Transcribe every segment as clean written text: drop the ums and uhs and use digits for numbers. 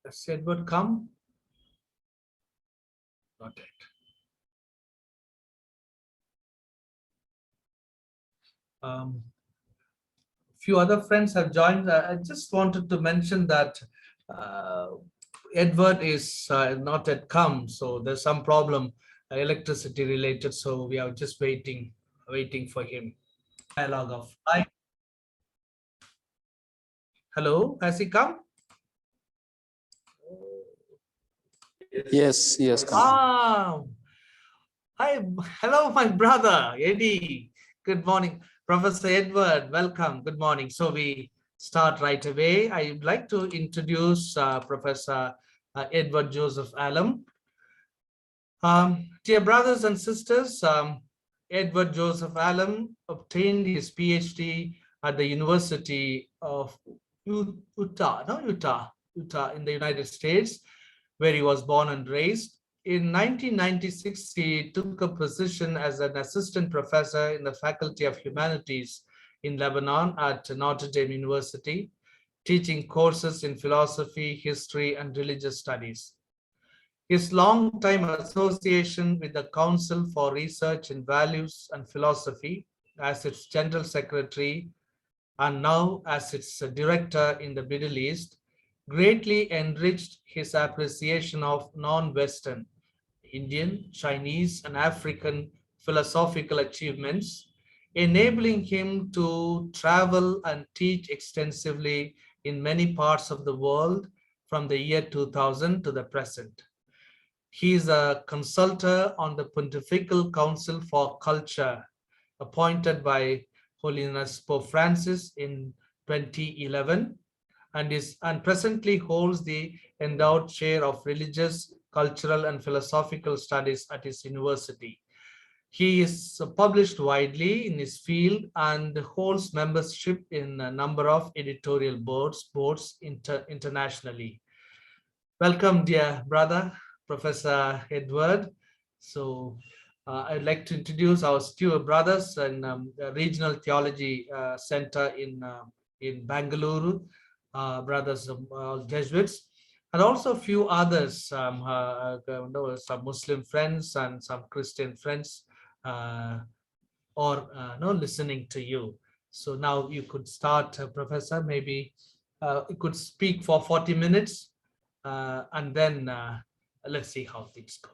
Has Edward come? Not yet. Few other friends have joined. I just wanted to mention that uh, Edward is not yet come, so there's some problem, electricity related. So we are just waiting for him. Dialogue of hi, hello, has he come? Yes, come. Ah, hi, hello, my brother Eddie. Good morning, Professor Edward. Welcome. Good morning. So we start right away. I would like to introduce Professor Edward Joseph Allen. Dear brothers and sisters, Edward Joseph Allen obtained his PhD at the University of Utah in the United States, where he was born and raised. In 1996, he took a position as an assistant professor in the Faculty of Humanities in Lebanon at Notre Dame University, teaching courses in philosophy, history, and religious studies. His long-time association with the Council for Research in Values and Philosophy as its General Secretary and now as its director in the Middle East greatly enriched his appreciation of non-Western, Indian, Chinese, and African philosophical achievements, enabling him to travel and teach extensively in many parts of the world from the year 2000 to the present. He is a consultor on the Pontifical Council for Culture, appointed by Holiness Pope Francis in 2011, and presently holds the endowed chair of religious, cultural, and philosophical studies at his university. He is published widely in his field and holds membership in a number of editorial boards internationally. Welcome, dear brother, Professor Edward. So I'd like to introduce our two brothers in Regional Theology Center in Bangalore, brothers Jesuits, and also a few others, some Muslim friends and some Christian friends, or listening to you. So now you could start, Professor. Maybe you could speak for 40 minutes, and then let's see how things go.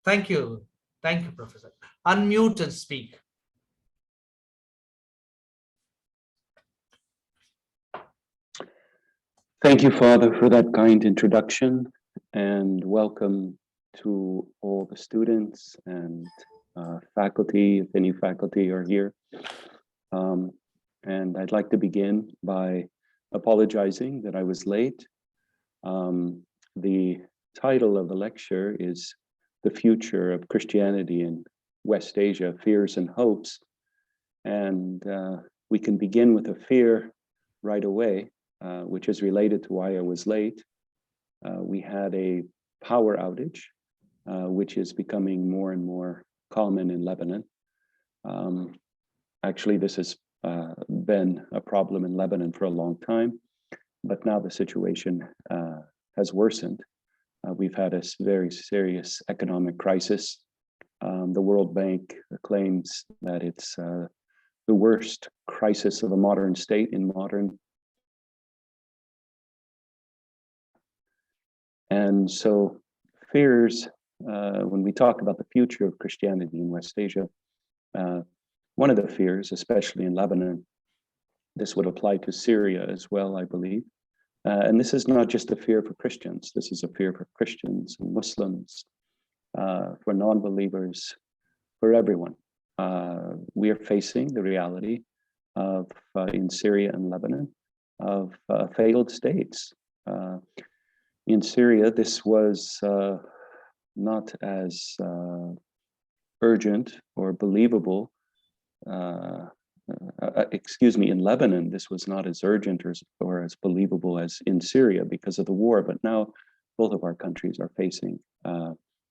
Thank you. Thank you, Professor. Unmute and speak. Thank you, Father, for that kind introduction, and welcome to all the students and faculty, if any faculty are here. And I'd like to begin by apologizing that I was late. The title of the lecture is The Future of Christianity in West Asia, Fears and Hopes. And we can begin with a fear right away, which is related to why I was late. We had a power outage, which is becoming more and more common in Lebanon. Actually, this has been a problem in Lebanon for a long time, but now the situation has worsened. We've had a very serious economic crisis. The World Bank claims that it's the worst crisis of a modern state in modern. And so fears, when we talk about the future of Christianity in West Asia, one of the fears, especially in Lebanon, this would apply to Syria as well, I believe. And this is not just a fear for Christians. This is a fear for Christians and Muslims, for non-believers, for everyone. We are facing the reality of, in Syria and Lebanon, of failed states. In Syria, this was not as urgent or believable. In Lebanon, this was not as urgent or as believable as in Syria because of the war. But now both of our countries are facing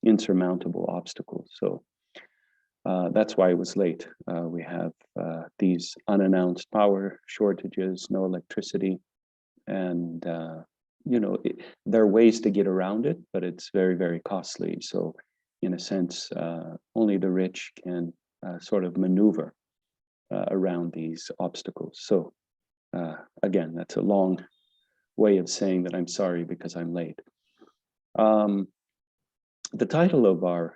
insurmountable obstacles. So that's why I was late. We have these unannounced power shortages, no electricity, and there are ways to get around it, but it's very, very costly. So in a sense, only the rich can sort of maneuver around these obstacles. So again, that's a long way of saying that I'm sorry because I'm late. The title of our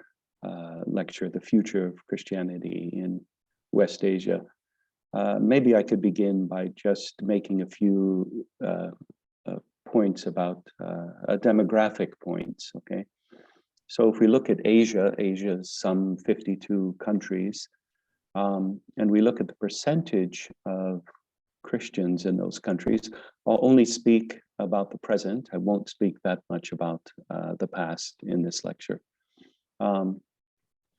lecture, The Future of Christianity in West Asia, maybe I could begin by just making a few points about demographic points, okay? So if we look at Asia, Asia's some 52 countries, and we look at the percentage of Christians in those countries. I'll only speak about the present. I won't speak that much about the past in this lecture.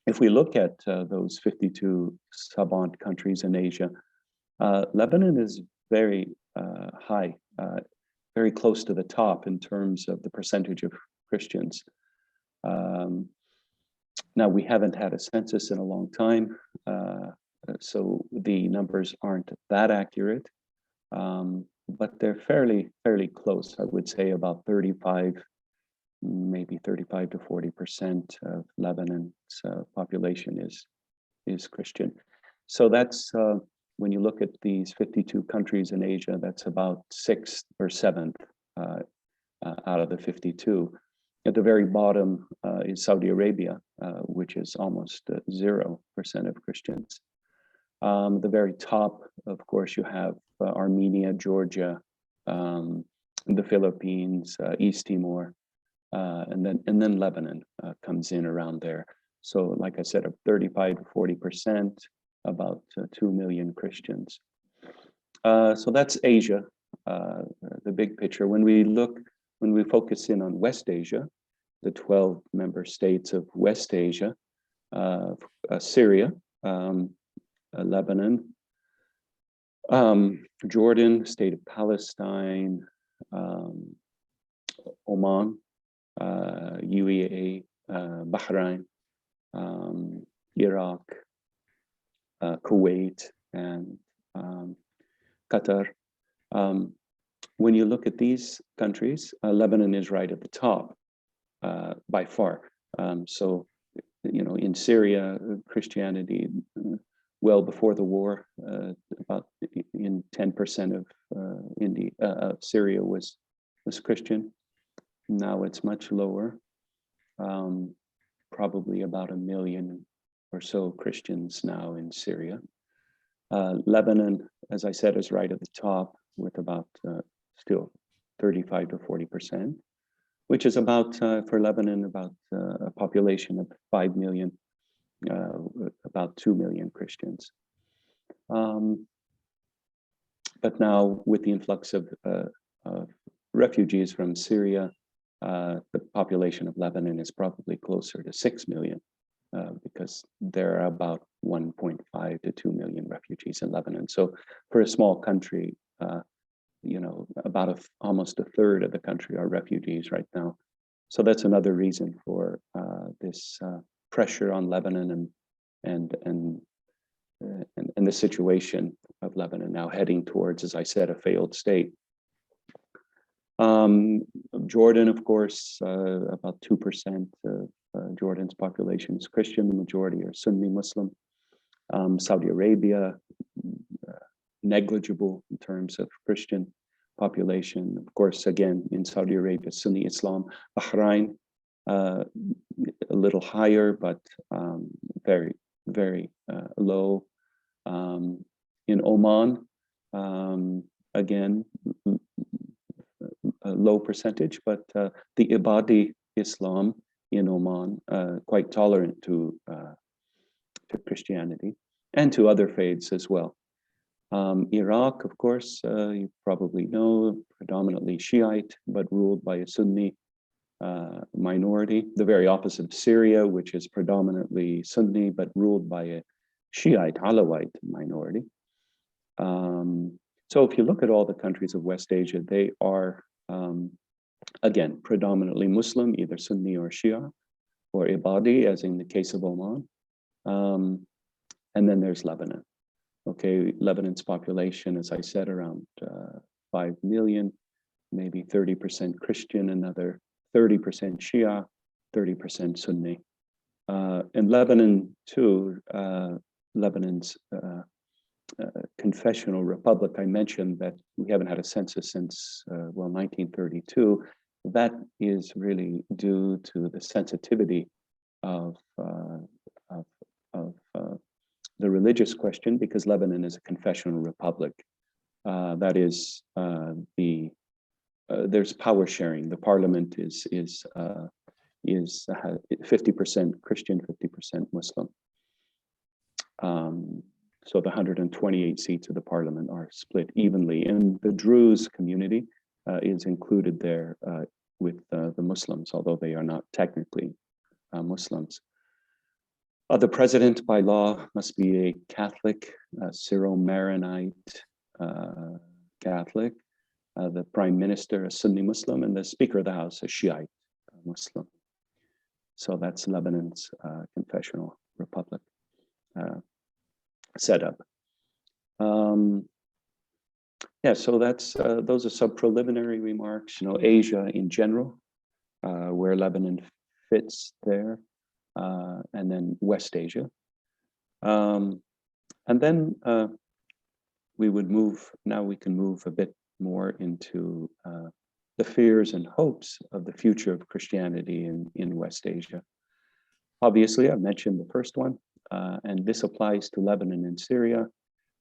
If we look at those 52 sub-Saharan countries in Asia, Lebanon is very high, very close to the top in terms of the percentage of Christians. Now, we haven't had a census in a long time, so the numbers aren't that accurate, but they're fairly close. I would say about 35, maybe 35 to 40% of Lebanon's population is Christian. So that's when you look at these 52 countries in Asia, that's about 6th or 7th out of the 52. At the very bottom is Saudi Arabia, which is almost 0% of Christians. The very top, of course, you have Armenia, Georgia, the Philippines, East Timor, and then Lebanon comes in around there. So, like I said, 35 to 40%, about 2 million Christians. So that's Asia, the big picture. When we focus in on West Asia, the 12 member states of West Asia, Syria, Lebanon, Jordan, state of Palestine, Oman, UAE, Bahrain, Iraq, Kuwait, and Qatar. When you look at these countries, Lebanon is right at the top by far. So, in Syria, Christianity, well before the war, about in 10% of India, Syria was Christian. Now it's much lower, probably about 1 million or so Christians now in Syria. Lebanon, as I said, is right at the top with about still 35 to 40%, which is about, for Lebanon, about a population of 5 million, about 2 million Christians. But now with the influx of refugees from Syria, the population of Lebanon is probably closer to 6 million because there are about 1.5 to 2 million refugees in Lebanon. So for a small country, about almost a third of the country are refugees right now. So that's another reason for this pressure on Lebanon and the situation of Lebanon now heading towards, as I said, a failed state. Jordan, of course, about 2% of Jordan's population is Christian. The majority are Sunni Muslim. Saudi Arabia, negligible in terms of Christian population. Of course, again, in Saudi Arabia, Sunni Islam. Bahrain, a little higher, but very, very low. In Oman, again, a low percentage, but the Ibadi Islam in Oman, quite tolerant to Christianity and to other faiths as well. Iraq, of course, you probably know, predominantly Shiite, but ruled by a Sunni minority. The very opposite of Syria, which is predominantly Sunni, but ruled by a Shiite, Alawite minority. So if you look at all the countries of West Asia, they are, again, predominantly Muslim, either Sunni or Shia, or Ibadi, as in the case of Oman. And then there's Lebanon. Okay, Lebanon's population, as I said, around 5 million. maybe 30% Christian, another 30% Shia, 30% Sunni. In Lebanon too, Lebanon's confessional republic, I mentioned that we haven't had a census since, 1932. That is really due to the sensitivity of the religious question, because Lebanon is a confessional republic. That is, there's power sharing. The parliament is 50% Christian, 50% Muslim. So the 128 seats of the parliament are split evenly, and the Druze community is included there with the Muslims, although they are not technically Muslims. The president by law must be a Catholic, Syro-Maronite Catholic, the prime minister a Sunni Muslim, and the speaker of the house a Shiite Muslim. So that's Lebanon's confessional republic setup. Yeah, so that's those are some preliminary remarks. Asia in general, where Lebanon fits there, and then West Asia, and then we would move. Now we can move a bit more into the fears and hopes of the future of Christianity in West Asia. Obviously, I've mentioned the first one, and this applies to Lebanon and Syria,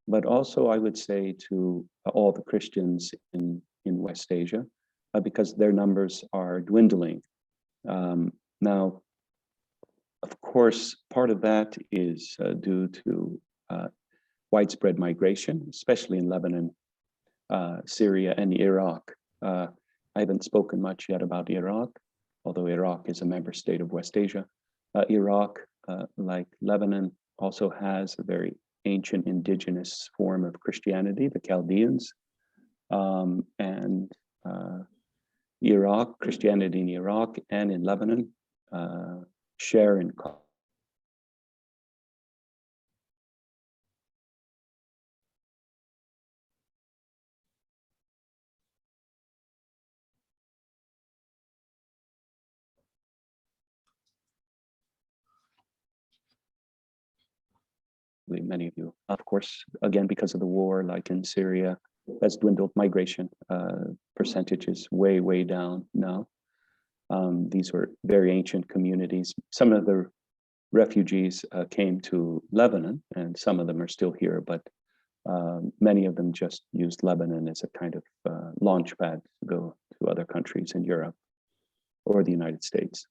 but also I would say to all the Christians in West Asia, because their numbers are dwindling. Now, of course, part of that is due to widespread migration, especially in Lebanon, Syria, and Iraq. I haven't spoken much yet about Iraq, although Iraq is a member state of West Asia. Iraq, like Lebanon, also has a very ancient indigenous form of Christianity, the Chaldeans. And Iraq, Christianity in Iraq and in Lebanon share in many of you, of course, again, because of the war, like in Syria, has dwindled. Migration percentages way down now. These were very ancient communities. Some of the refugees came to Lebanon, and some of them are still here, but many of them just used Lebanon as a kind of launch pad to go to other countries in Europe or the United States.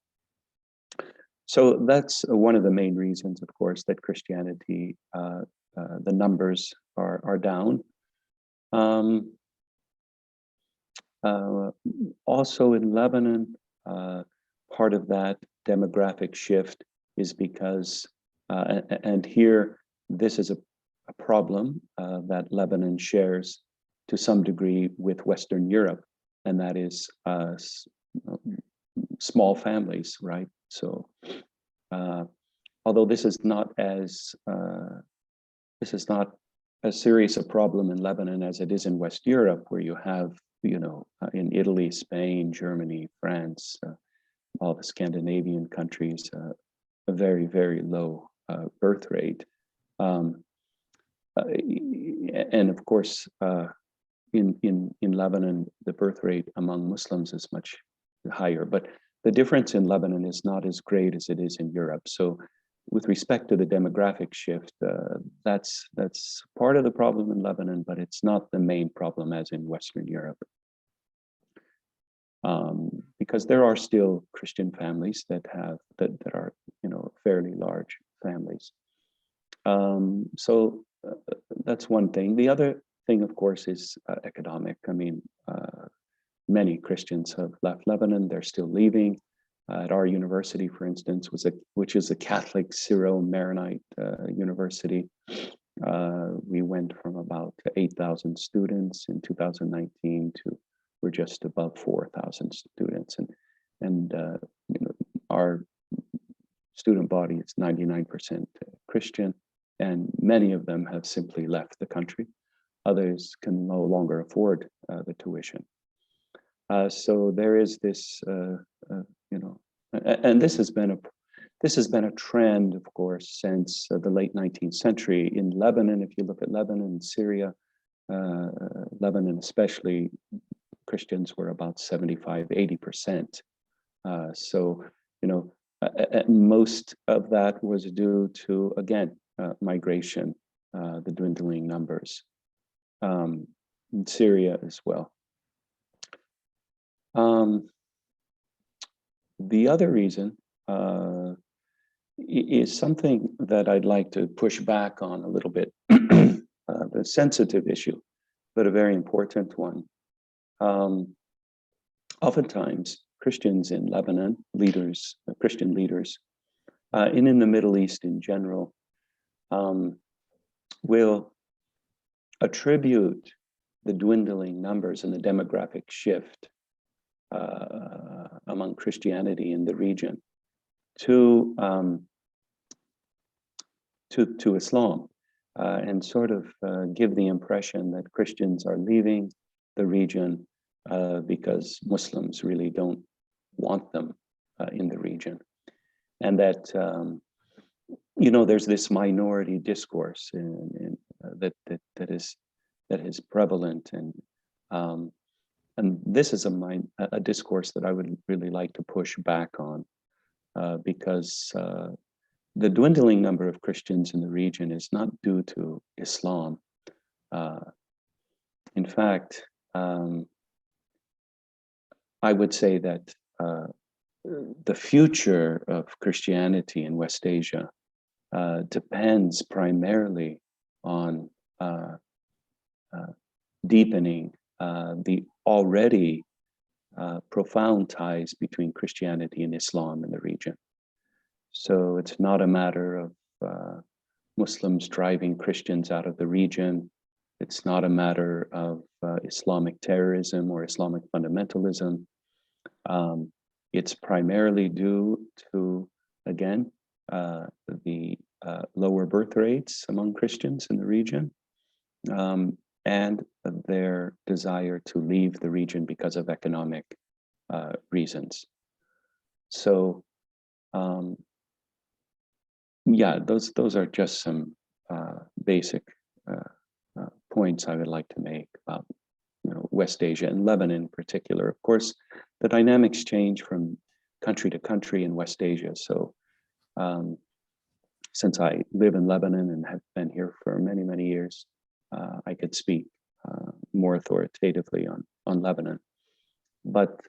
So that's one of the main reasons, of course, that Christianity, the numbers are down. Also in Lebanon, part of that demographic shift is because, and here, this is a problem that Lebanon shares to some degree with Western Europe, and that is small families, right? So, although this is not as serious a problem in Lebanon as it is in West Europe, where you have, in Italy, Spain, Germany, France, all the Scandinavian countries, a very low birth rate, and of course, in Lebanon, the birth rate among Muslims is much higher, but the difference in Lebanon is not as great as it is in Europe. So with respect to the demographic shift, that's part of the problem in Lebanon, but it's not the main problem as in Western Europe. Because there are still Christian families that are fairly large families. So that's one thing. The other thing, of course, is economic. I mean, many Christians have left Lebanon. They're still leaving. At our university, for instance, which is a Catholic Syro-Maronite university, we went from about 8,000 students in 2019 to we're just above 4,000 students, and our student body is 99% Christian, and many of them have simply left the country. Others can no longer afford the tuition. So there is this, and this has been a trend, of course, since the late 19th century. In Lebanon, if you look at Lebanon and Syria, Lebanon especially, Christians were about 75, 80%. So, most of that was due to, again, migration, the dwindling numbers, in Syria as well. The other reason is something that I'd like to push back on a little bit, the sensitive issue, but a very important one. Oftentimes, Christians in Lebanon, Christian leaders, and in the Middle East in general, will attribute the dwindling numbers and the demographic shift among Christianity in the region to Islam, and sort of give the impression that Christians are leaving the region because Muslims really don't want them in the region, and that there's this minority discourse that is prevalent, and this is a discourse that I would really like to push back on, because the dwindling number of Christians in the region is not due to Islam. In fact, I would say that the future of Christianity in West Asia depends primarily on deepening the already profound ties between Christianity and Islam in the region. So it's not a matter of Muslims driving Christians out of the region. It's not a matter of Islamic terrorism or Islamic fundamentalism. It's primarily due to, again, the lower birth rates among Christians in the region, and their desire to leave the region because of economic reasons. So, those are just some basic points I would like to make about West Asia and Lebanon in particular. Of course, the dynamics change from country to country in West Asia. So since I live in Lebanon and have been here for many, many years, I could speak more authoritatively on Lebanon. But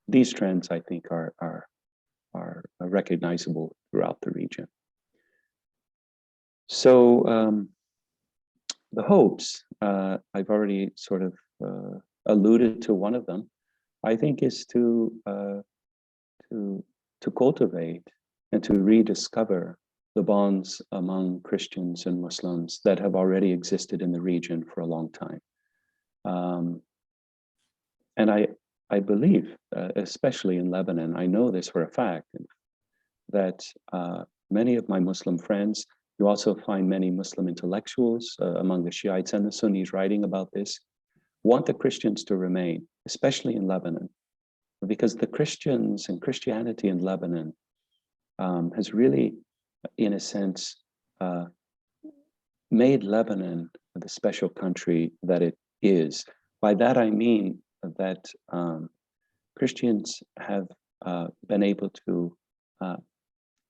these trends, I think, are recognizable throughout the region. So the hopes, I've already sort of alluded to one of them, I think, is to cultivate and to rediscover the bonds among Christians and Muslims that have already existed in the region for a long time. And I believe, especially in Lebanon, I know this for a fact, that many of my Muslim friends, you also find many Muslim intellectuals among the Shiites and the Sunnis writing about this, want the Christians to remain, especially in Lebanon, because the Christians and Christianity in Lebanon has really, in a sense, made Lebanon the special country that it is. By that I mean that Christians have been able to,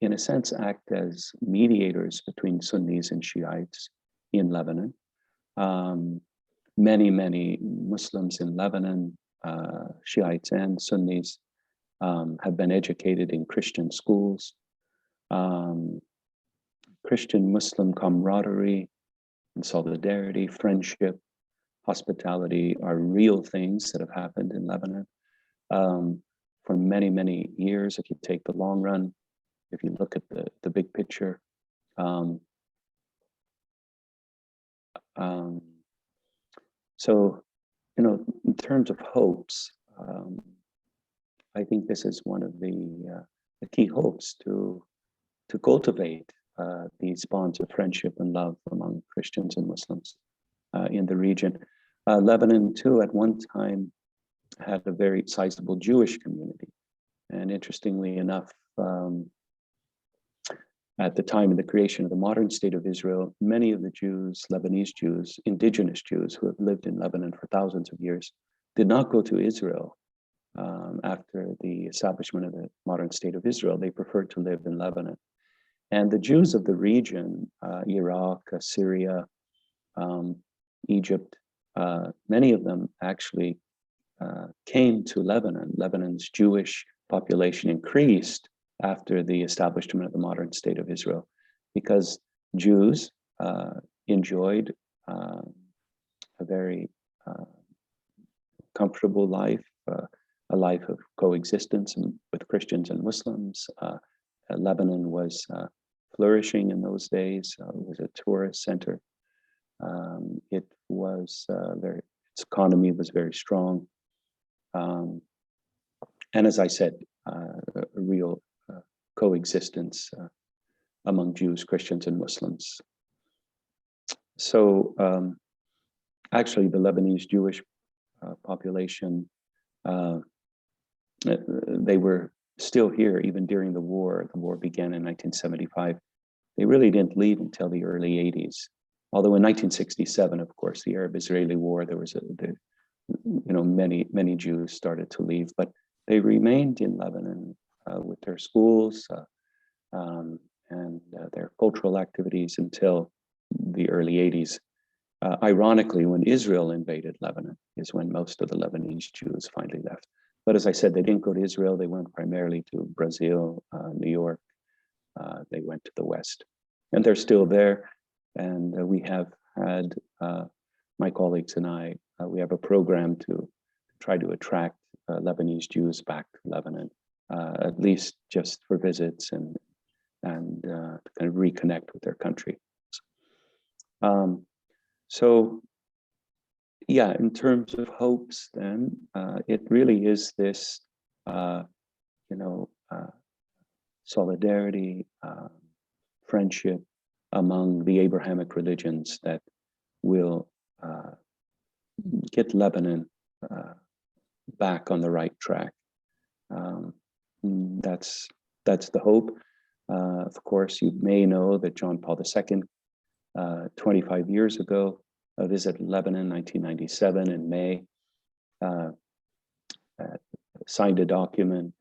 in a sense, act as mediators between Sunnis and Shiites in Lebanon. Many Muslims in Lebanon, Shiites and Sunnis, have been educated in Christian schools. Christian-Muslim camaraderie and solidarity, friendship, hospitality are real things that have happened in Lebanon for many, many years. If you take the long run, if you look at the big picture. So, in terms of hopes, I think this is one of the key hopes to cultivate these bonds of friendship and love among Christians and Muslims in the region. Lebanon, too, at one time had a very sizable Jewish community. And interestingly enough, at the time of the creation of the modern state of Israel, many of the Jews, Lebanese Jews, indigenous Jews who have lived in Lebanon for thousands of years, did not go to Israel after the establishment of the modern state of Israel. They preferred to live in Lebanon. And the Jews of the region, Iraq, Syria, Egypt, many of them actually came to Lebanon. Lebanon's Jewish population increased after the establishment of the modern state of Israel, because Jews enjoyed a very comfortable life, a life of coexistence with Christians and Muslims. Lebanon was flourishing in those days. It was a tourist center. It was its economy was very strong. And as I said, a real coexistence among Jews, Christians, and Muslims. So actually the Lebanese Jewish population, they were still here even during the war. The war began in 1975. They really didn't leave until the early 80s. Although in 1967, of course, the Arab-Israeli war, there was many Jews started to leave, but they remained in Lebanon with their schools and their cultural activities until the early 80s. Ironically, when Israel invaded Lebanon is when most of the Lebanese Jews finally left. But as I said, they didn't go to Israel. They went primarily to Brazil, New York. They went to the West. And they're still there. And we have had, my colleagues and I, we have a program to try to attract Lebanese Jews back to Lebanon, at least just for visits and to kind of reconnect with their country. So, yeah, in terms of hopes, then it really is this, solidarity, friendship among the Abrahamic religions that will get Lebanon back on the right track. That's the hope. Of course, you may know that John Paul II, 25 years ago, visited Lebanon, 1997 in May, signed a document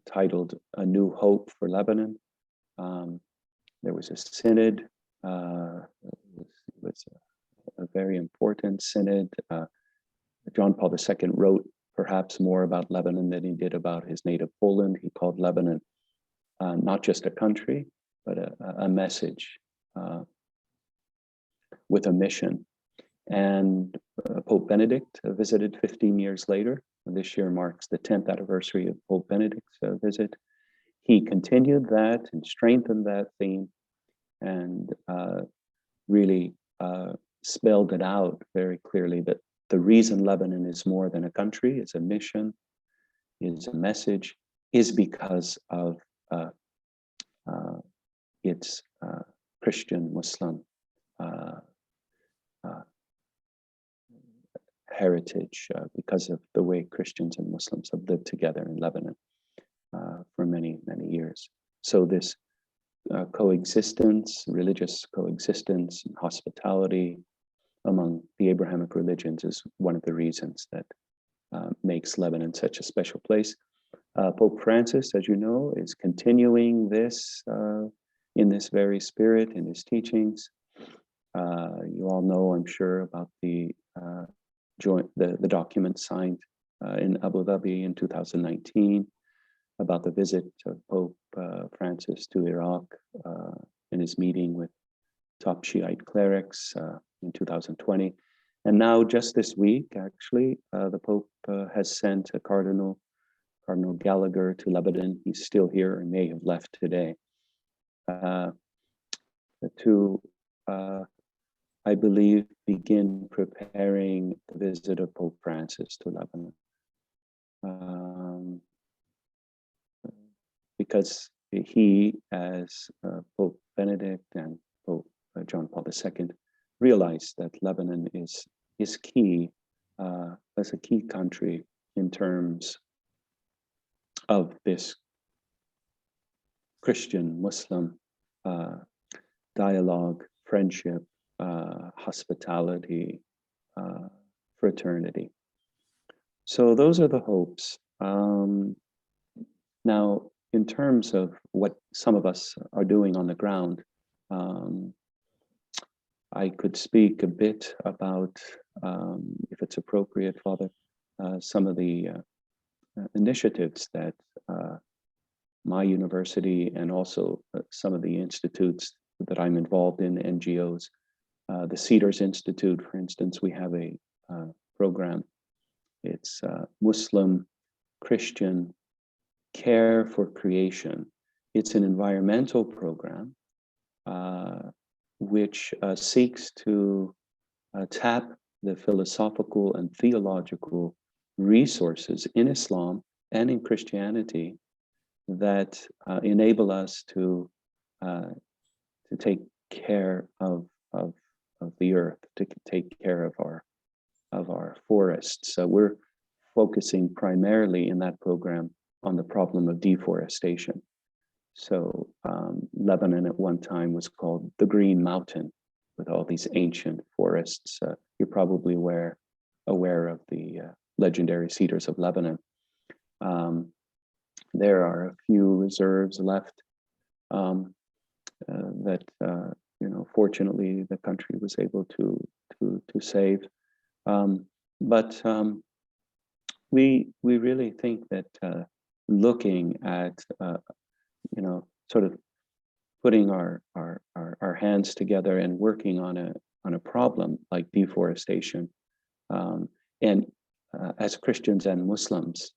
titled "A New Hope for Lebanon." There was a synod. It was a very important synod. John Paul II wrote perhaps more about Lebanon than he did about his native Poland. He called Lebanon not just a country, but a message with a mission. And Pope Benedict visited 15 years later. This year marks the 10th anniversary of Pope Benedict's visit. He continued that and strengthened that theme and really spelled it out very clearly that the reason Lebanon is more than a country, is a mission, is a message, is because of its Christian, Muslim heritage, because of the way Christians and Muslims have lived together in Lebanon for many, many years. So this coexistence, religious coexistence, and hospitality among the Abrahamic religions is one of the reasons that makes Lebanon such a special place. Pope Francis, as you know, is continuing this in this very spirit in his teachings. You all know, I'm sure, about the document signed in Abu Dhabi in 2019 about the visit of Pope Francis to Iraq in his meeting with top Shiite clerics in 2020. And now, just this week, actually, the Pope has sent a Cardinal Gallagher to Lebanon. He's still here and may have left today to, I believe, begin preparing the visit of Pope Francis to Lebanon. Because he, as Pope Benedict and Pope John Paul II, realized that Lebanon is key as a key country in terms of this Christian-Muslim dialogue, friendship, hospitality, fraternity. So those are the hopes. Now, in terms of what some of us are doing on the ground, I could speak a bit about, if it's appropriate, Father, some of the initiatives that my university and also some of the institutes that I'm involved in, NGOs, the Cedars Institute, for instance, we have a program. It's Muslim Christian Care for Creation. It's an environmental program which seeks to tap the philosophical and theological resources in Islam and in Christianity that enable us to take care of the earth, to take care of our forests. So we're focusing primarily in that program on the problem of deforestation. So Lebanon at one time was called the Green Mountain, with all these ancient forests. You're probably aware of the legendary cedars of Lebanon. There are a few reserves left that fortunately the country was able to save. But we really think that looking at sort of putting our hands together and working on a problem like deforestation, and as Christians and Muslims,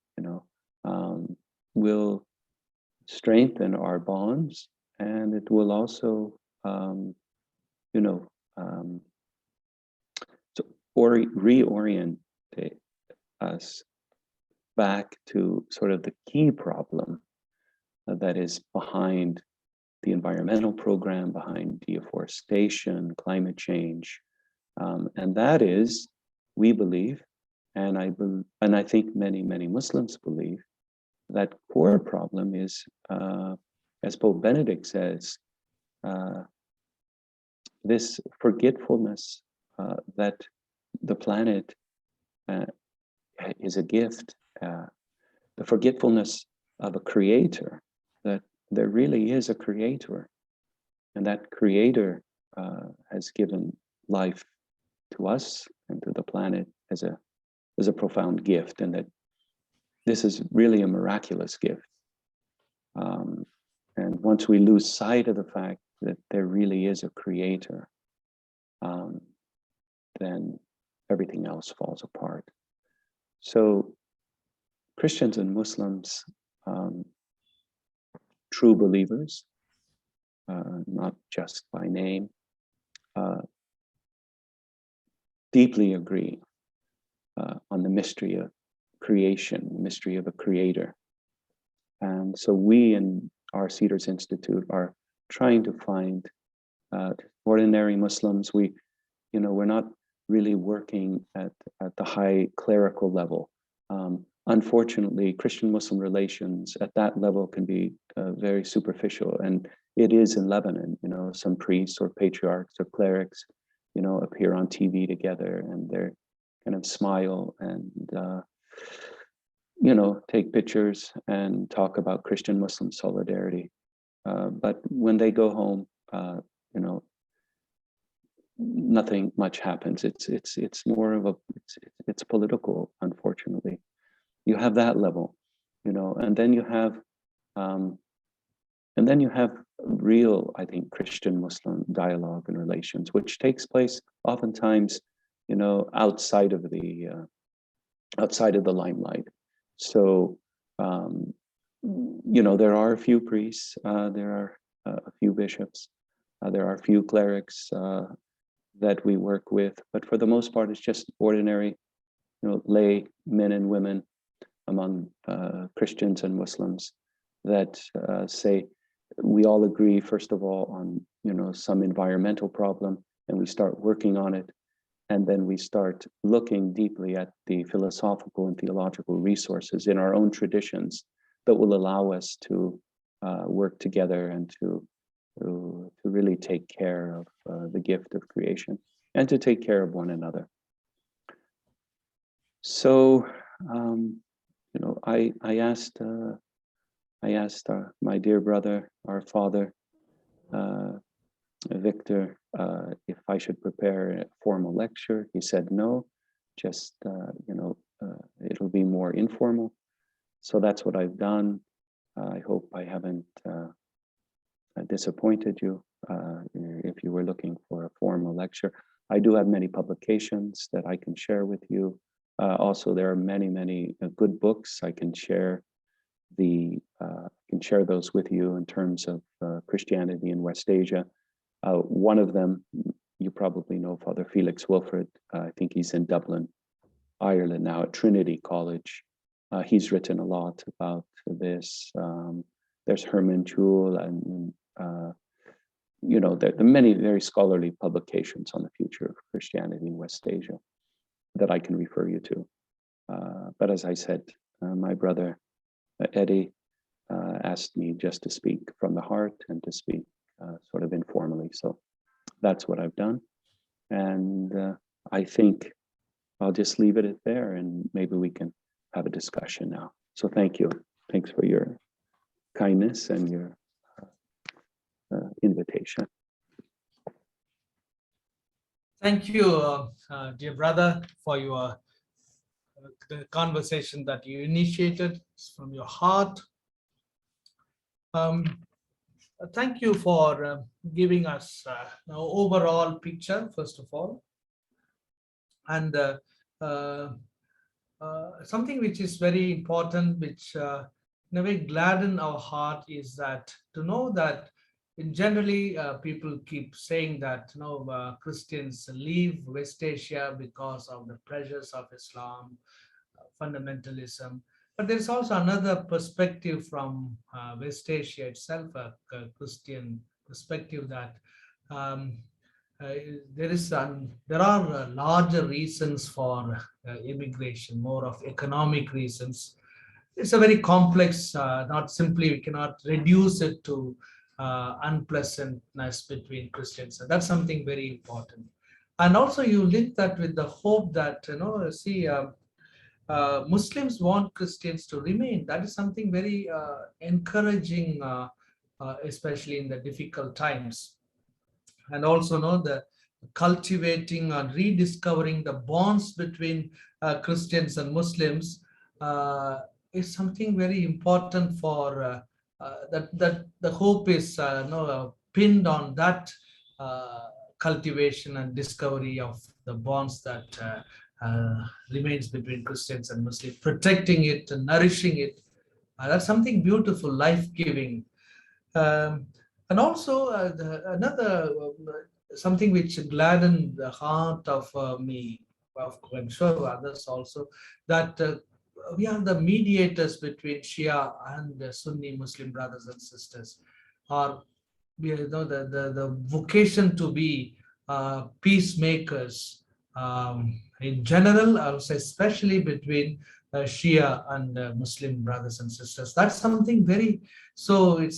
will strengthen our bonds, and it will also reorient us back to sort of the key problem that is behind the environmental program, behind deforestation, climate change, and that is, we believe, and I think many Muslims believe, that core problem is, as Pope Benedict says, this forgetfulness that the planet is a gift, the forgetfulness of a creator, that there really is a creator, and that creator has given life to us and to the planet as a profound gift, and that this is really a miraculous gift. And once we lose sight of the fact that there really is a creator, then everything else falls apart. So Christians and Muslims, true believers, not just by name, deeply agree on the mystery of creation, the mystery of a creator. And so we in our Cedars Institute are trying to find ordinary Muslims. We're not really working at the high clerical level. Unfortunately, Christian-Muslim relations at that level can be very superficial, and it is in Lebanon. Some priests or patriarchs or clerics, appear on TV together, and they're kind of smile and take pictures and talk about Christian-Muslim solidarity. But when they go home, nothing much happens. It's more of it's political, unfortunately. You have that level, and then you have real, I think, Christian-Muslim dialogue and relations, which takes place oftentimes, outside of the limelight. So, there are a few priests, there are a few bishops, there are a few clerics that we work with, but for the most part, it's just ordinary, lay men and women among Christians and Muslims that say we all agree, first of all, on some environmental problem, and we start working on it, and then we start looking deeply at the philosophical and theological resources in our own traditions that will allow us to work together and to really take care of the gift of creation and to take care of one another. So, I asked my dear brother, our father, Victor, if I should prepare a formal lecture. He said no, just it'll be more informal. So that's what I've done. I hope I haven't disappointed you if you were looking for a formal lecture. I do have many publications that I can share with you. Also, there are many good books. I can share those with you in terms of Christianity in West Asia. One of them, you probably know Father Felix Wilfred. I think he's in Dublin, Ireland now at Trinity College. He's written a lot about this. There's Herman Jewell, and there are many very scholarly publications on the future of Christianity in West Asia that I can refer you to. But as I said, my brother Eddie asked me just to speak from the heart and to speak sort of informally. So that's what I've done. And I think I'll just leave it at there, and maybe we can have a discussion now. So thank you. Thanks for your kindness and your invitation. Thank you, dear brother, for your the conversation that you initiated from your heart. Thank you for giving us an overall picture, first of all. And something which is very important, which in a way gladden our heart, is that to know that generally people keep saying that Christians leave West Asia because of the pressures of Islam, fundamentalism. But there's also another perspective from West Asia itself, a Christian perspective, that there are larger reasons for immigration, more of economic reasons. It's a very complex, not simply, we cannot reduce it to unpleasantness between Christians. And that's something very important. And also you link that with the hope that, Muslims want Christians to remain. That is something very encouraging, especially in the difficult times. And also the cultivating and rediscovering the bonds between Christians and Muslims is something very important for that the hope is pinned on that cultivation and discovery of the bonds that remains between Christians and Muslims, protecting it and nourishing it. That's something beautiful, life-giving. And also another something which gladdened the heart of me, I'm sure others also, that we are the mediators between Shia and Sunni Muslim brothers and sisters. Or the vocation to be peacemakers in general, I would say especially between Shia and Muslim brothers and sisters. That's something very, so it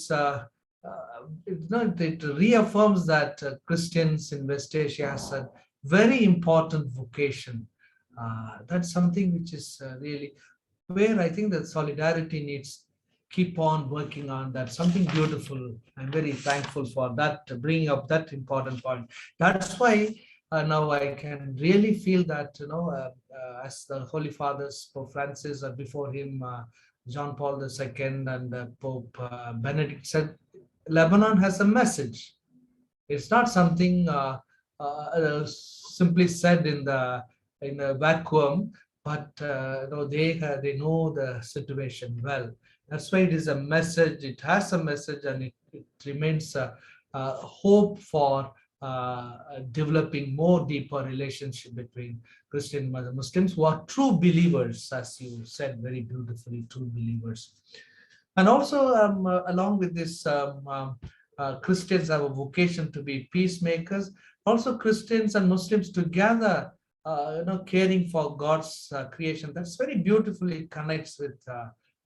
reaffirms that Christians in West Asia has a very important vocation. That's something which is really where I think that solidarity needs keep on working on. That something beautiful. I'm very thankful for that, bringing up that important point. That's why now I can really feel that as the Holy Fathers, Pope Francis, before him John Paul II and Pope Benedict said, Lebanon has a message. It's not something simply said in a vacuum, but they know the situation well. That's why it is a message. It has a message, and it remains a hope for developing more deeper relationship between Christian and Muslims who are true believers, as you said very beautifully, true believers. And also, along with this, Christians have a vocation to be peacemakers. Also, Christians and Muslims together caring for God's creation. That's very beautifully connects with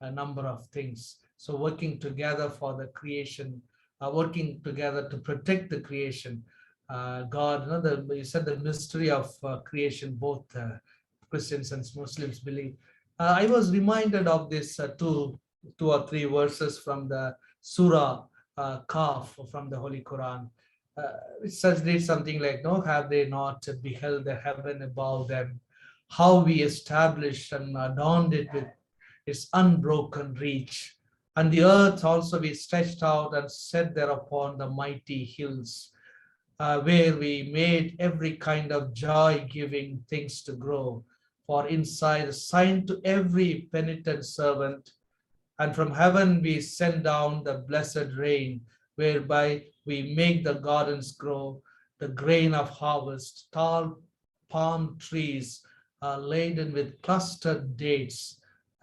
a number of things. So working together for the creation, working together to protect the creation. God, you said the mystery of creation, both Christians and Muslims believe. I was reminded of this two or three verses from the Surah Kaf from the Holy Quran. It says read something like, no, have they not beheld the heaven above them, how we established and adorned it with its unbroken reach, and the earth also we stretched out and set thereupon the mighty hills, where we made every kind of joy-giving things to grow. For inside a sign to every penitent servant, and from heaven we send down the blessed rain, whereby we make the gardens grow, the grain of harvest, tall palm trees are laden with clustered dates,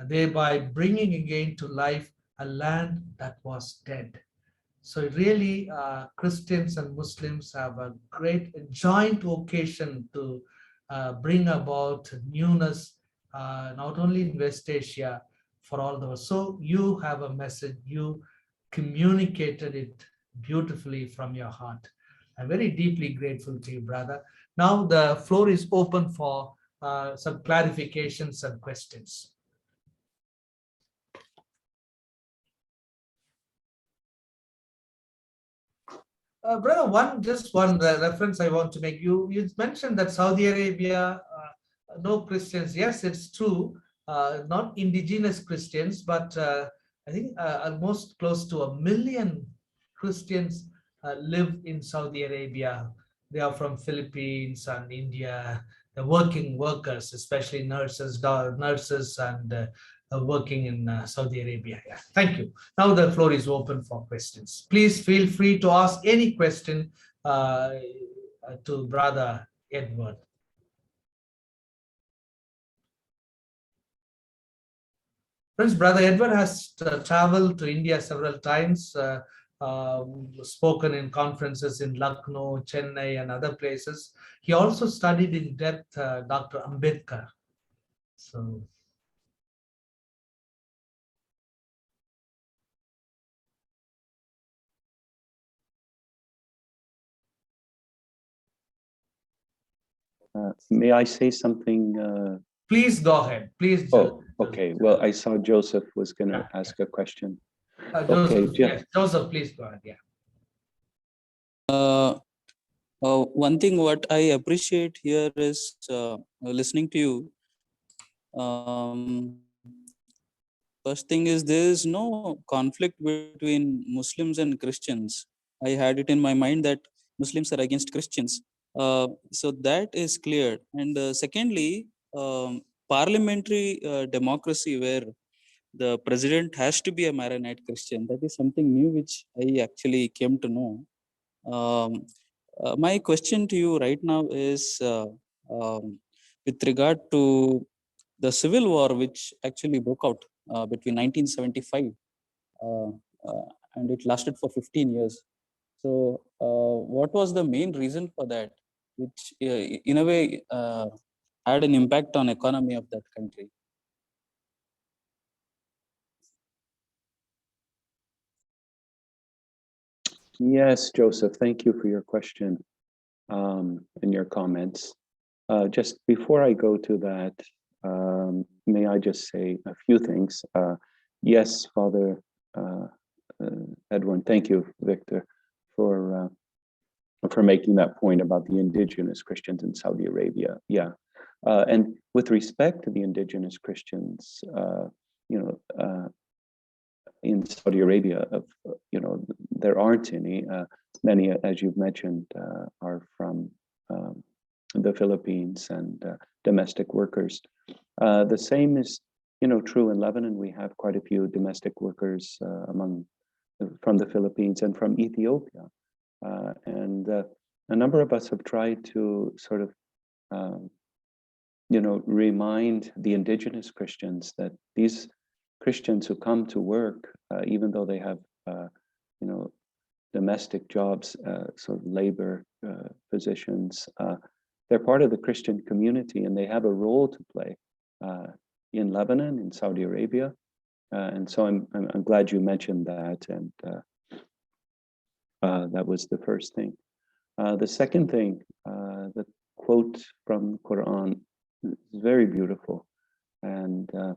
thereby bringing again to life a land that was dead. So really, Christians and Muslims have a great joint occasion to bring about newness, not only in West Asia, for all those. So you have a message, you communicated it beautifully from your heart. I'm very deeply grateful to you, brother. Now the floor is open for some clarifications and questions. Brother, just one reference I want to make. You mentioned that Saudi Arabia, no Christians. Yes, it's true. Not indigenous Christians, but I think almost close to 1 million Christians live in Saudi Arabia. They are from Philippines and India. The working workers, especially nurses, and working in Saudi Arabia. Yeah. Thank you. Now the floor is open for questions. Please feel free to ask any question to Brother Edward. Friends, Brother Edward has traveled to India several times, spoken in conferences in Lucknow, Chennai, and other places. He also studied in depth Dr. Ambedkar. So May I say something? please go ahead. Please. Oh, okay. Well, I saw Joseph was going to ask a question. Joseph, Okay, yes, Joseph, please go ahead. Yeah. One thing what I appreciate here is listening to you. First thing is there is no conflict between Muslims and Christians. I had it in my mind that Muslims are against Christians. So that is clear. And secondly, parliamentary democracy where the president has to be a Maronite Christian. That is something new which I actually came to know. My question to you right now is with regard to the civil war which actually broke out between 1975 uh, and it lasted for 15 years. So what was the main reason for that, which in a way had an impact on economy of that country? Yes, Joseph, thank you for your question and your comments. Just before I go to that, may I just say a few things? Yes, Father Edwin, thank you, Victor, for making that point about the indigenous Christians in Saudi Arabia. Yeah, and with respect to the indigenous Christians, in Saudi Arabia, there aren't any. Many, as you've mentioned, are from the Philippines and domestic workers. The same is, true in Lebanon. We have quite a few domestic workers from the Philippines and from Ethiopia, and a number of us have tried to sort of, remind the indigenous Christians that these Christians who come to work, even though they have, domestic jobs, sort of labor positions, they're part of the Christian community, and they have a role to play in Lebanon, in Saudi Arabia. And so I'm glad you mentioned that, and that was the first thing. The second thing, the quote from the Quran is very beautiful, and it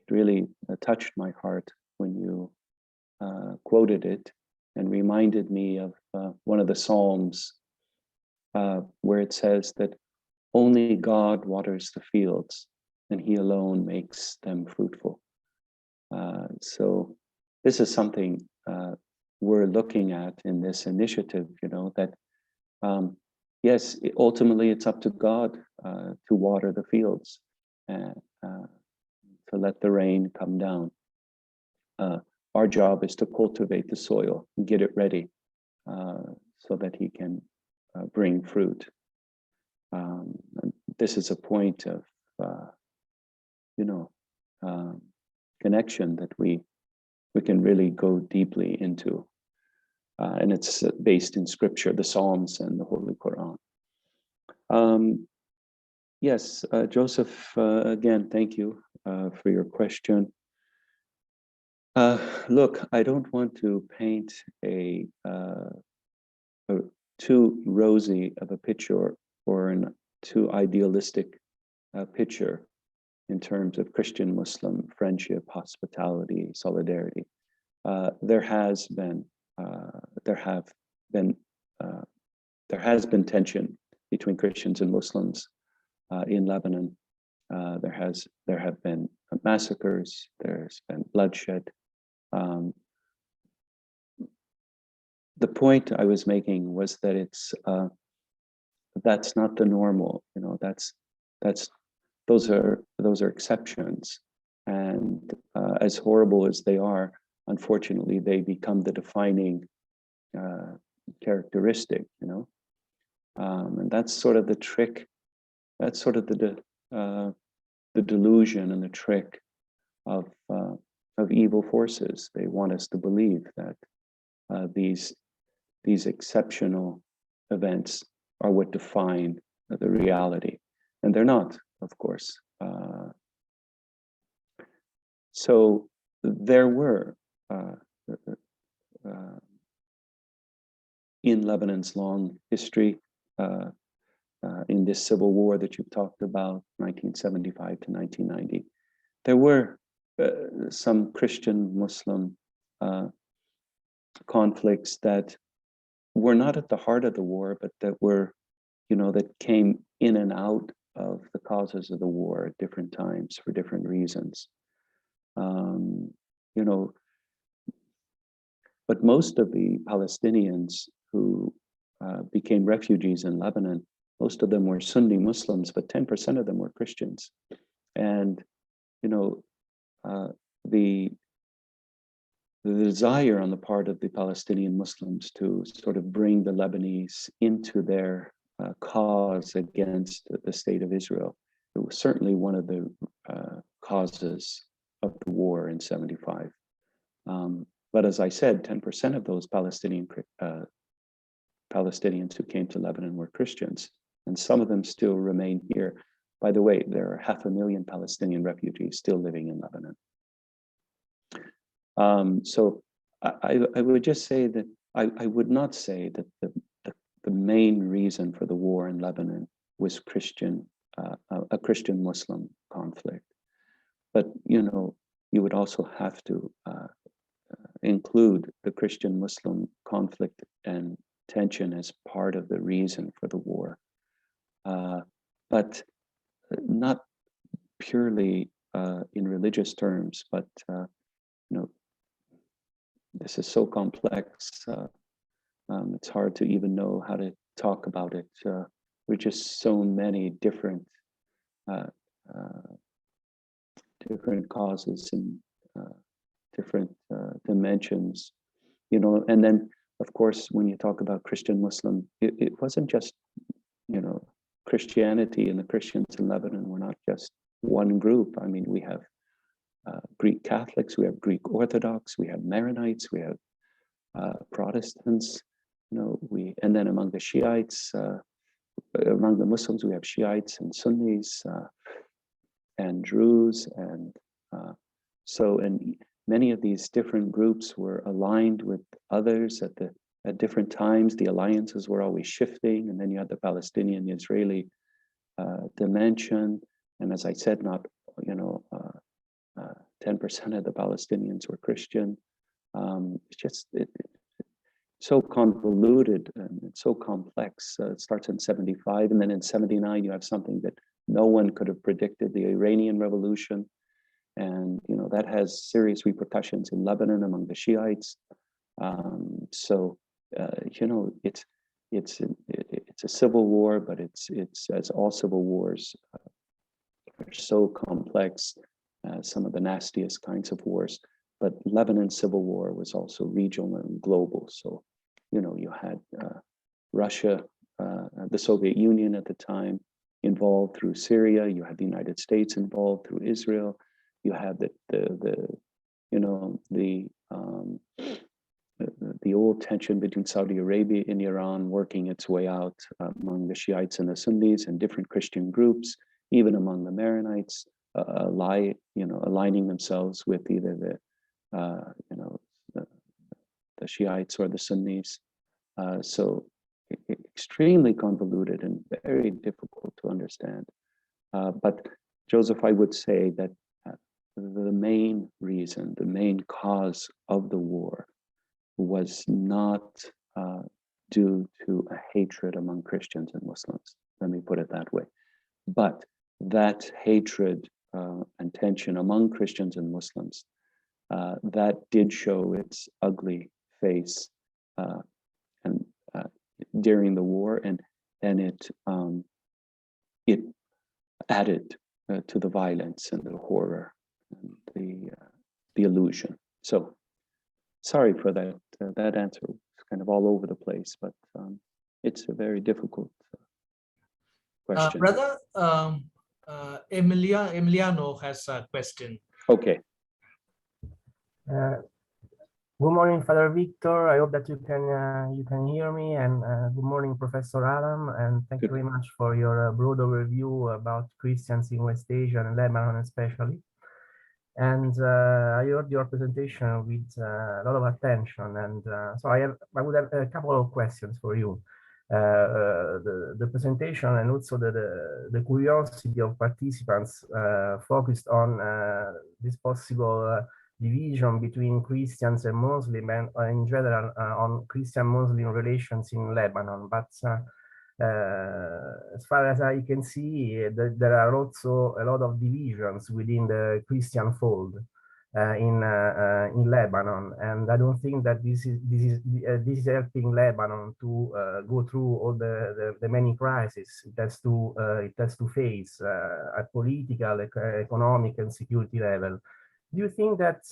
really touched my heart when you quoted it, and reminded me of one of the Psalms where it says that only God waters the fields, and He alone makes them fruitful. So this is something we're looking at in this initiative, that yes, ultimately it's up to God to water the fields and to let the rain come down. Our job is to cultivate the soil and get it ready so that He can bring fruit. And this is a point of, connection that we can really go deeply into. And it's based in Scripture, the Psalms and the Holy Quran. Yes, Joseph, again, thank you for your question. Look, I don't want to paint a too rosy of a picture or an too idealistic picture in terms of Christian-Muslim friendship, hospitality, solidarity. There has been tension between Christians and Muslims in Lebanon. There have been massacres. There's been bloodshed. The point I was making was that that's not the normal. Those are exceptions, and as horrible as they are, unfortunately, they become the defining characteristic. And that's sort of the trick. That's sort of the delusion and the trick of evil forces. They want us to believe that these exceptional events are what define the reality, and they're not, of course. So there were in Lebanon's long history, in this civil war that you've talked about, 1975 to 1990, there were some Christian-Muslim conflicts that were not at the heart of the war, but that were, that came in and out of the causes of the war at different times for different reasons. But most of the Palestinians who became refugees in Lebanon, most of them were Sunni Muslims, but 10% of them were Christians. And, the desire on the part of the Palestinian Muslims to sort of bring the Lebanese into their cause against the state of Israel, it was certainly one of the causes of the war in 75. But as I said, 10% of those Palestinians who came to Lebanon were Christians, and some of them still remain here. By the way, there are 500,000 Palestinian refugees still living in Lebanon. So I would just say that I would not say that the main reason for the war in Lebanon was a Christian-Muslim conflict. But, you would also have to include the Christian-Muslim conflict and tension as part of the reason for the war. But not purely in religious terms, but, this is so complex. It's hard to even know how to talk about it. With just so many different causes and different dimensions, and then of course when you talk about Christian Muslim, it wasn't just Christianity, and the Christians in Lebanon were not just one group. I mean, we have Greek Catholics, we have Greek Orthodox, we have Maronites, we have Protestants, and then among the Shiites, among the Muslims, we have Shiites and Sunnis and Druze, and and many of these different groups were aligned with others at different times. The alliances were always shifting, and then you had the Palestinian-Israeli dimension. And as I said, not 10% of the Palestinians were Christian. It's so convoluted and it's so complex. It starts in 75, and then in 79 you have something that no one could have predicted, the Iranian Revolution, and that has serious repercussions in Lebanon among the Shiites. It's a civil war, but it's as all civil wars are so complex, some of the nastiest kinds of wars. But Lebanon's civil war was also regional and global. So, you had Russia, the Soviet Union at the time, involved through Syria. You had the United States involved through Israel. You had the old tension between Saudi Arabia and Iran working its way out among the Shiites and the Sunnis and different Christian groups, even among the Maronites, aligning themselves with either the Shiites or the Sunnis. So extremely convoluted and very difficult to understand. But Joseph, I would say that the main reason, the main cause of the war was not due to a hatred among Christians and Muslims. Let me put it that way. But that hatred and tension among Christians and Muslims, that did show its ugly face and during the war, and it added to the violence and the horror and the illusion. So sorry for that. That answer was kind of all over the place, but it's a very difficult question. Brother Emiliano has a question. Okay. Good morning, Father Victor. I hope that you can hear me. And good morning, Professor Adam. And thank you very much for your broad overview about Christians in West Asia and Lebanon, especially. And I heard your presentation with a lot of attention. And so I would have a couple of questions for you. The presentation and also the curiosity of participants focused on this possible division between Christians and Muslims, and in general on Christian-Muslim relations in Lebanon. But as far as I can see, there are also a lot of divisions within the Christian fold in Lebanon, and I don't think that this is helping Lebanon to go through all the many crises it has to face at political, economic, and security level. Do you think that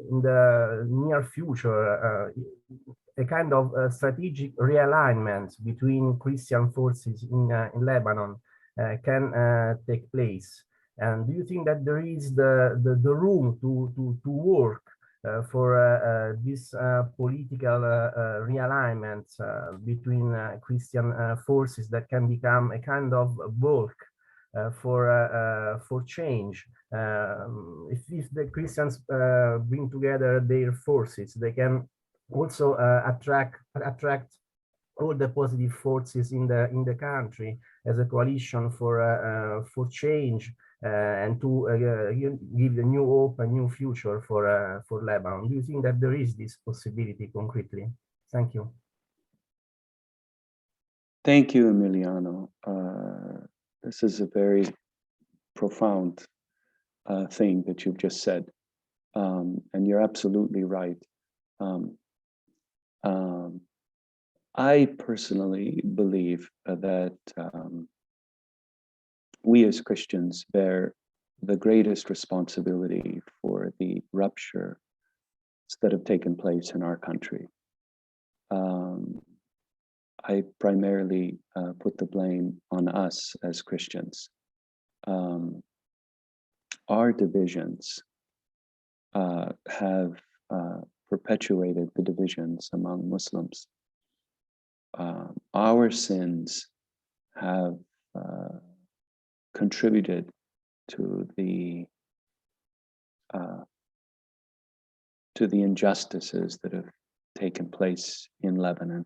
in the near future, a kind of strategic realignment between Christian forces in Lebanon can take place? And do you think that there is the room to work for this political realignment between Christian forces that can become a kind of bulk for change? If the Christians bring together their forces, they can also attract all the positive forces in the country as a coalition for change and to give a new hope, a new future for Lebanon. Do you think that there is this possibility concretely? Thank you. Thank you, Emiliano. This is a very profound thing that you've just said, and you're absolutely right. I personally believe that we as Christians bear the greatest responsibility for the rupture that have taken place in our country. I primarily put the blame on us as Christians. Our divisions have perpetuated the divisions among Muslims. our sins have contributed to the injustices that have taken place in Lebanon.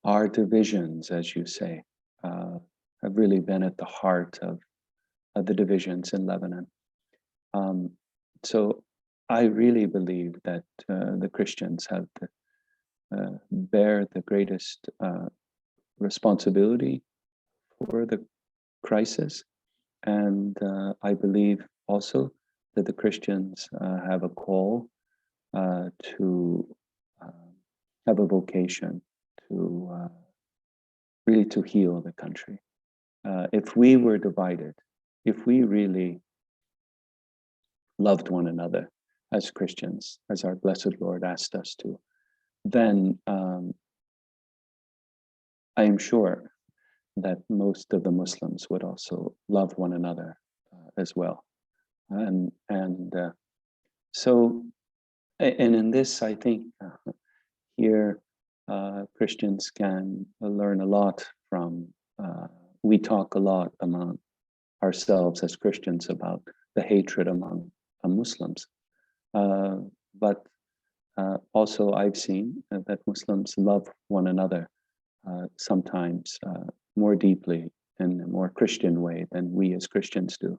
Our divisions, as you say, have really been at the heart of the divisions in Lebanon. So I really believe that the Christians have to bear the greatest responsibility for the crisis. And I believe also that the Christians have a call to have a vocation to really to heal the country. If we were divided, if we really loved one another as Christians, as our blessed Lord asked us to, then I am sure that most of the Muslims would also love one another as well. And in this, I think here Christians can learn a lot from. We talk a lot among ourselves as Christians about the hatred among Muslims, but also I've seen that Muslims love one another sometimes more deeply in a more Christian way than we as Christians do.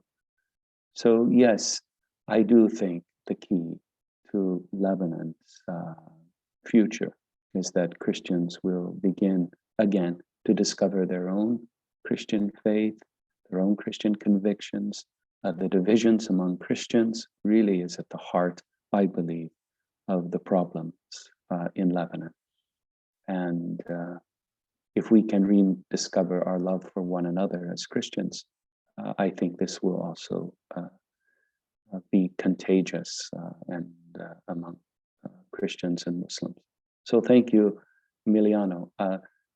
So yes, I do think the key to Lebanon's future is that Christians will begin again to discover their own Christian faith, their own Christian convictions. The divisions among Christians really is at the heart, I believe, of the problems in Lebanon. And if we can rediscover our love for one another as Christians, I think this will also be contagious and among Christians and Muslims. So thank you, Emiliano.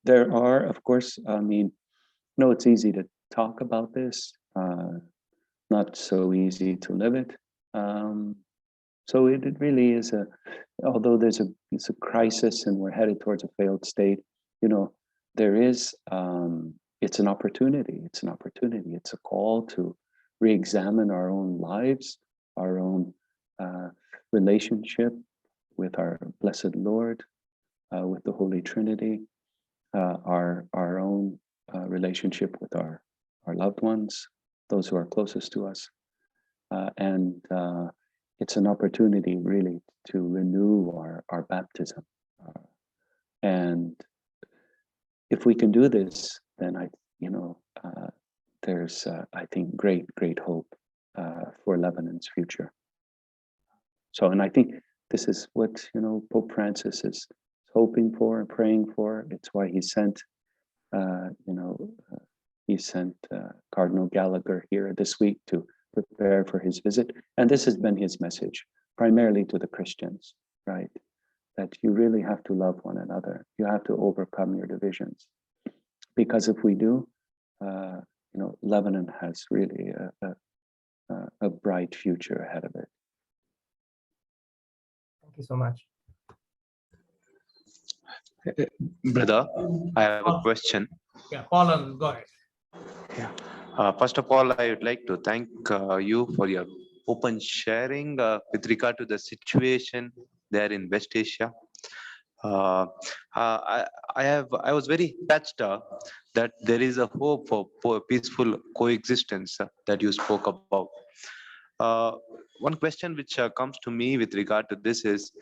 There are, of course, no, it's easy to talk about this, not so easy to live it. So it really is although it's a crisis and we're headed towards a failed state, there is, it's an opportunity. It's an opportunity. It's a call to re-examine our own lives, our own relationship with our blessed Lord, with the Holy Trinity, our own relationship with our loved ones, those who are closest to us. And it's an opportunity really to renew our baptism. And if we can do this, then there's I think great hope for Lebanon's future. So, and I think this is what Pope Francis is hoping for and praying for. It's why he sent Cardinal Gallagher here this week to prepare for his visit. And this has been his message, primarily to the Christians, right? That you really have to love one another. You have to overcome your divisions. Because if we do, Lebanon has really a bright future ahead of it. Thank you so much. Brother, I have a question. Yeah, Paul, go ahead. Yeah. First of all, I would like to thank you for your open sharing with regard to the situation there in West Asia. I was very touched that there is a hope for peaceful coexistence that you spoke about. One question which comes to me with regard to this is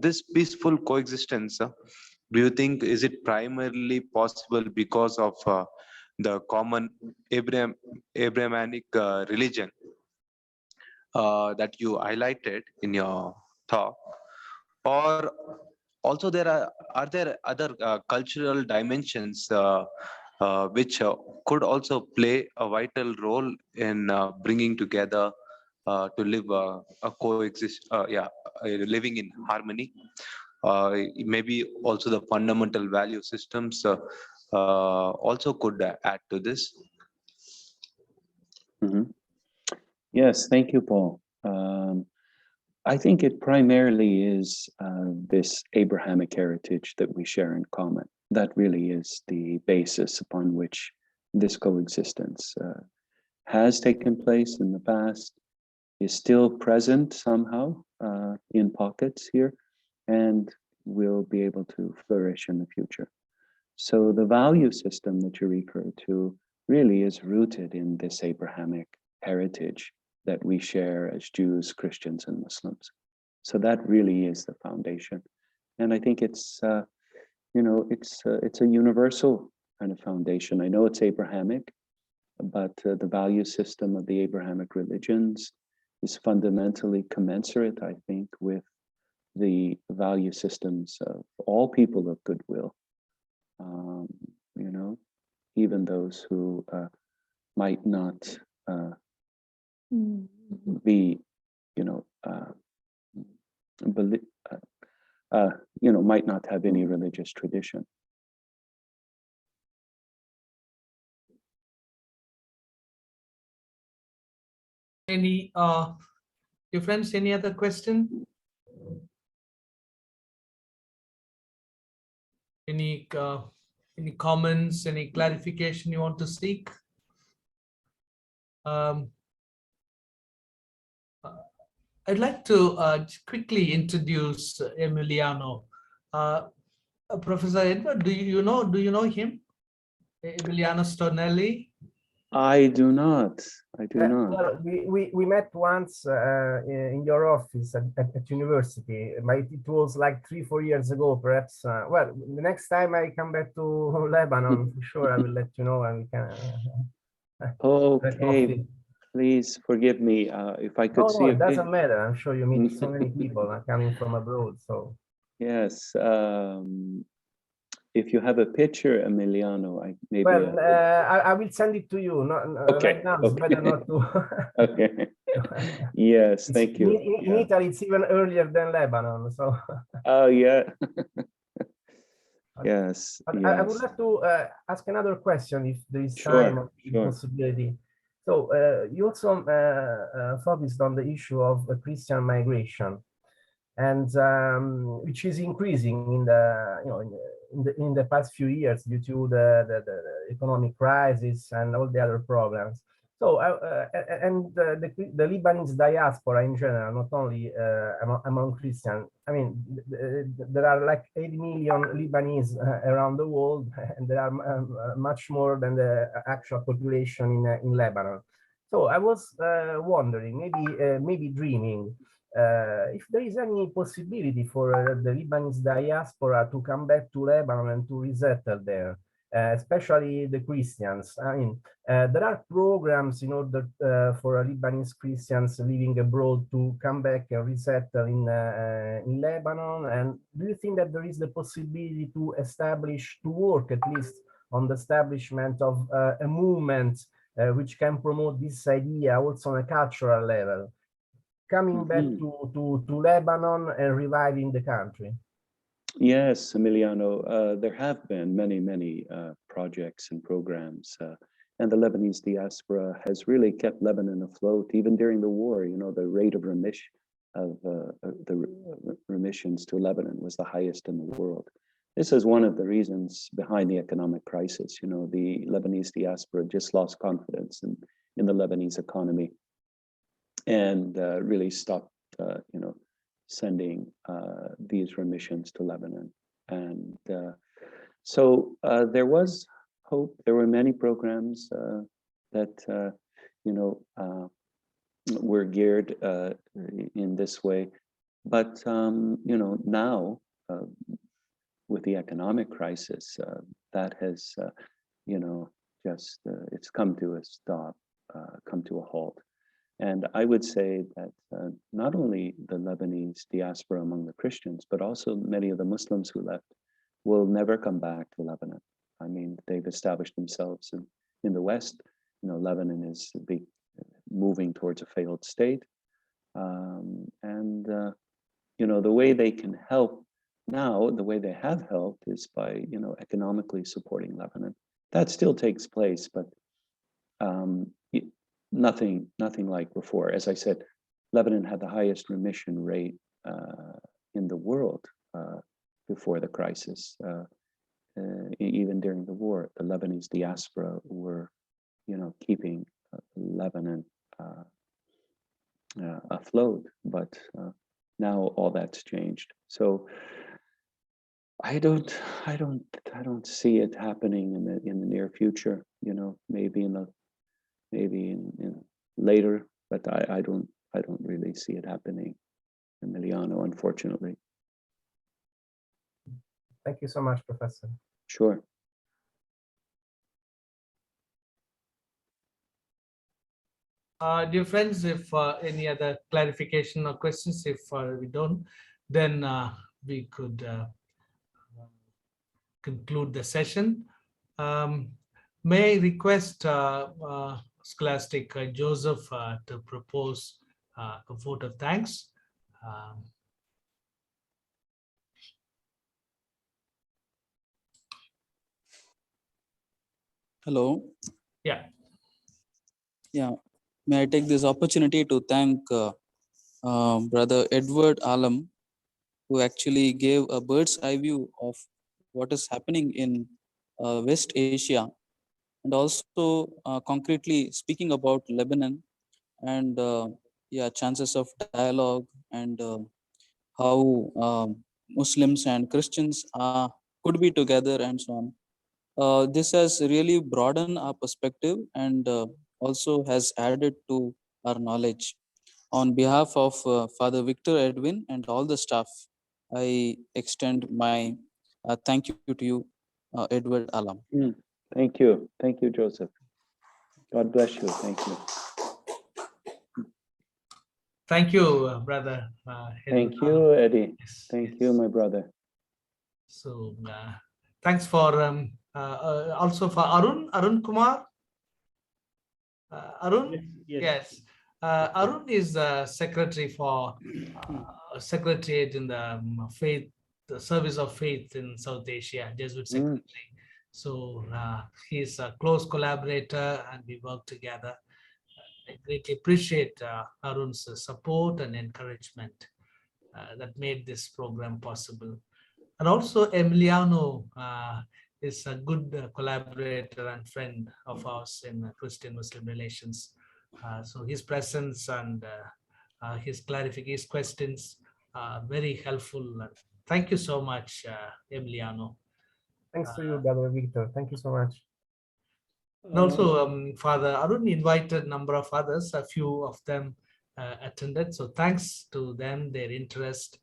this peaceful coexistence. Do you think is it primarily possible because of the common Abrahamic religion that you highlighted in your talk, or also are there other cultural dimensions which could also play a vital role in bringing together to live living in harmony? Maybe also the fundamental value systems also could add to this. Mm-hmm. Yes, thank you, Paul. I think it primarily is this Abrahamic heritage that we share in common. that really is the basis upon which this coexistence has taken place in the past, is still present somehow in pockets here, and will be able to flourish in the future. So the value system that you refer to really is rooted in this Abrahamic heritage that we share as Jews, Christians, and Muslims. So that really is the foundation. And I think it's, it's a universal kind of foundation. I know it's Abrahamic, but the value system of the Abrahamic religions is fundamentally commensurate, I think, with the value systems of all people of goodwill. Even those who might not be, might not have any religious tradition. Any, your friends, any other question? Any comments, any clarification you want to seek? I'd like to quickly introduce Emiliano. Professor Edward, do you know him? Emiliano Stornelli? I do not. I do not. Well, we met once in your office at university, but it was like 3-4 years ago, perhaps. Well, the next time I come back to Lebanon, for sure, I will let you know, and we can. Okay, please forgive me if I could see it doesn't matter. I'm sure you meet so many people coming from abroad. So yes, if you have a picture, Emiliano, maybe. Well, I will send it to you. Right now, it's better not to. Okay. Yes, thank you. In Italy, it's even earlier than Lebanon. So. Oh yeah. Yes. I would like to ask another question, if there is time or possibility. So you also focused on the issue of Christian migration, and which is increasing in the past few years due to the economic crisis and all the other problems. So the Lebanese diaspora in general, not only among Christians. I mean, there are like 80 million Lebanese around the world, and there are much more than the actual population in Lebanon. So I was wondering, maybe dreaming, if there is any possibility for the Lebanese diaspora to come back to Lebanon and to resettle there, especially the Christians. I mean, there are programs in order for Lebanese Christians living abroad to come back and resettle in Lebanon. And do you think that there is the possibility to work at least on the establishment of a movement which can promote this idea also on a cultural level, coming back to Lebanon and reviving the country? Yes, Emiliano, there have been many projects and programs, and the Lebanese diaspora has really kept Lebanon afloat even during the war. The rate of remissions to Lebanon was the highest in the world. This is one of the reasons behind the economic crisis. The Lebanese diaspora just lost confidence in the Lebanese economy, and really stopped, sending these remissions to Lebanon. And so there was hope. There were many programs that, were geared in this way. But, now with the economic crisis, that has, it's come to a stop, come to a halt. And I would say that not only the Lebanese diaspora among the Christians, but also many of the Muslims who left will never come back to Lebanon. I mean, they've established themselves in the West. Lebanon is moving towards a failed state. The way they can help now, the way they have helped is by, economically supporting Lebanon. That still takes place, but nothing like before. As I said, Lebanon had the highest remission rate in the world before the crisis. even during the war, the Lebanese diaspora were, keeping Lebanon afloat. But now all that's changed. So I don't see it happening in the near future. Maybe in later, but I don't really see it happening, Emiliano, unfortunately. Thank you so much, Professor. Sure. Dear friends, if any other clarification or questions, if we don't, then we could conclude the session. May I request Scholastic Joseph to propose a vote of thanks. Hello. Yeah. Yeah. May I take this opportunity to thank Brother Edward Alam, who actually gave a bird's eye view of what is happening in West Asia, and also concretely speaking about Lebanon and chances of dialogue and how Muslims and Christians could be together and so on. This has really broadened our perspective and also has added to our knowledge. On behalf of Father Victor Edwin and all the staff, I extend my thank you to you, Edward Alam. Thank you, Joseph. God bless you. Thank you. Thank you, brother. Thank you, Eddie. Yes, Thank yes. you, my brother. So thanks for also for Arun Kumar. Arun, yes. Arun is secretary for secretariat in the faith, the service of faith in South Asia, Jesuit secretary. So he's a close collaborator and we work together. I greatly appreciate Arun's support and encouragement that made this program possible. And also Emiliano is a good collaborator and friend of ours in Christian-Muslim relations. So his presence and his clarification questions are very helpful. Thank you so much, Emiliano. Thanks to you, Brother Victor. Thank you so much. And also Father Arun invited a number of others, a few of them attended. So thanks to them, their interest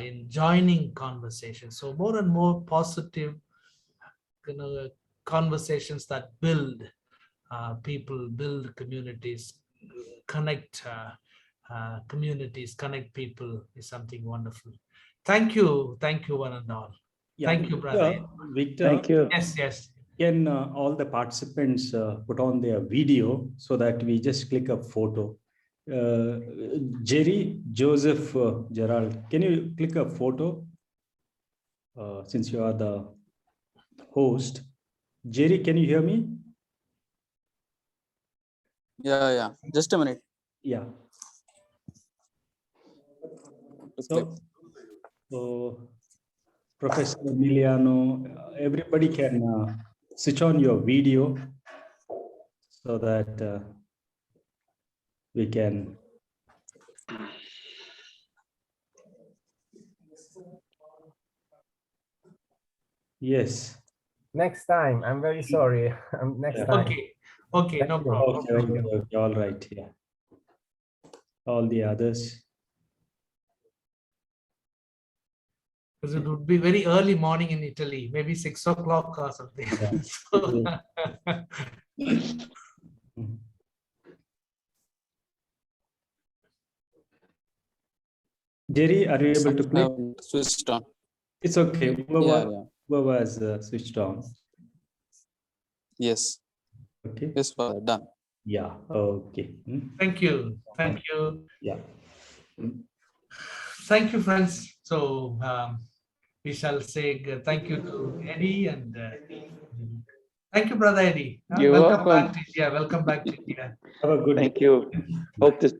in joining conversations. So more and more positive conversations that build people, build communities, connect communities, connect people is something wonderful. Thank you one and all. Yeah, Thank you, brother. Victor, Thank you. Yes. Can all the participants put on their video so that we just click a photo? Jerry, Joseph, Gerald, can you click a photo? Since you are the host. Jerry, can you hear me? Yeah. Just a minute. Yeah. So Professor Emiliano, everybody can switch on your video so that we can. Yes. Next time. I'm very sorry. Next time. Okay, no problem. Okay, all right. Yeah. All the others. Because it would be very early morning in Italy, maybe 6 o'clock or something. Yeah. Jerry, are you able to click? Switched on. It's okay. Yeah. Whoever has switched on. Yes. Okay. Yes, Father. Done. Yeah. Okay. Thank you. Yeah. Thank you, friends. So we shall say thank you to Eddie and thank you, brother Eddie. You're welcome. Welcome back to India. Have a good day. Thank you. Hope to